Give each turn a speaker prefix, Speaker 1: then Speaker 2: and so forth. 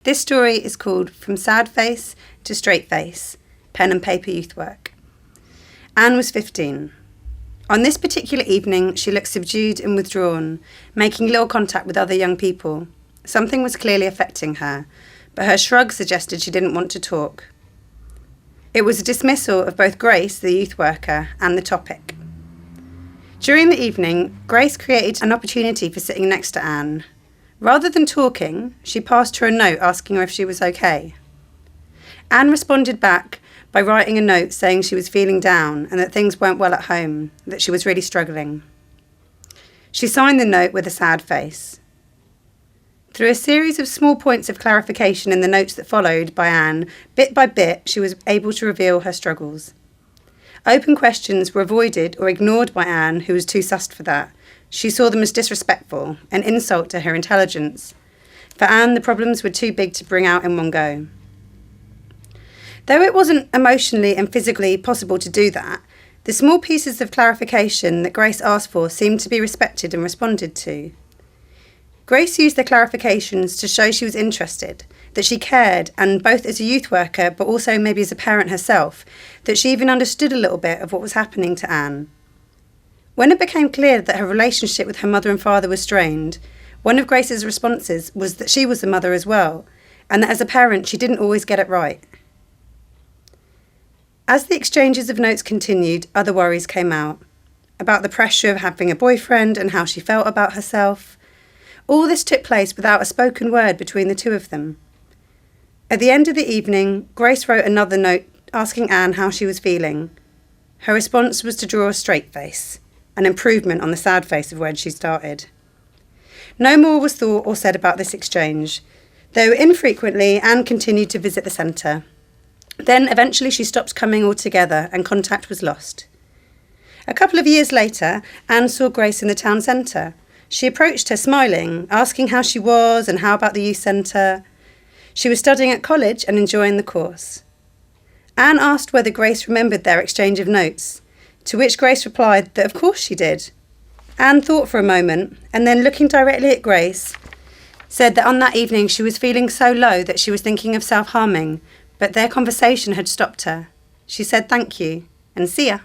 Speaker 1: This story is called From Sad Face to Straight Face, Pen and Paper Youth Work. Anne was 15. On this particular evening, she looked subdued and withdrawn, making little contact with other young people. Something was clearly affecting her, but her shrug suggested she didn't want to talk. It was a dismissal of both Grace, the youth worker, and the topic. During the evening, Grace created an opportunity for sitting next to Anne. Rather than talking, she passed her a note asking her if she was okay. Anne responded back by writing a note saying she was feeling down and that things weren't well at home, that she was really struggling. She signed the note with a sad face. Through a series of small points of clarification in the notes that followed by Anne, bit by bit she was able to reveal her struggles. Open questions were avoided or ignored by Anne, who was too sussed for that. She saw them as disrespectful, an insult to her intelligence. For Anne, the problems were too big to bring out in one go. Though it wasn't emotionally and physically possible to do that, the small pieces of clarification that Grace asked for seemed to be respected and responded to. Grace used the clarifications to show she was interested, that she cared, and both as a youth worker but also maybe as a parent herself, that she even understood a little bit of what was happening to Anne. When it became clear that her relationship with her mother and father was strained, one of Grace's responses was that she was a mother as well, and that as a parent she didn't always get it right. As the exchanges of notes continued, other worries came out, about the pressure of having a boyfriend and how she felt about herself. All this took place without a spoken word between the two of them. At the end of the evening, Grace wrote another note asking Anne how she was feeling. Her response was to draw a straight face, an improvement on the sad face of when she started. No more was thought or said about this exchange, though infrequently Anne continued to visit the centre. Then eventually she stopped coming altogether and contact was lost. A couple of years later, Anne saw Grace in the town centre. She approached her smiling, asking how she was and how about the youth centre. She was studying at college and enjoying the course. Anne asked whether Grace remembered their exchange of notes, to which Grace replied that of course she did. Anne thought for a moment, and then looking directly at Grace, said that on that evening she was feeling so low that she was thinking of self-harming, but their conversation had stopped her. She said thank you, and see ya.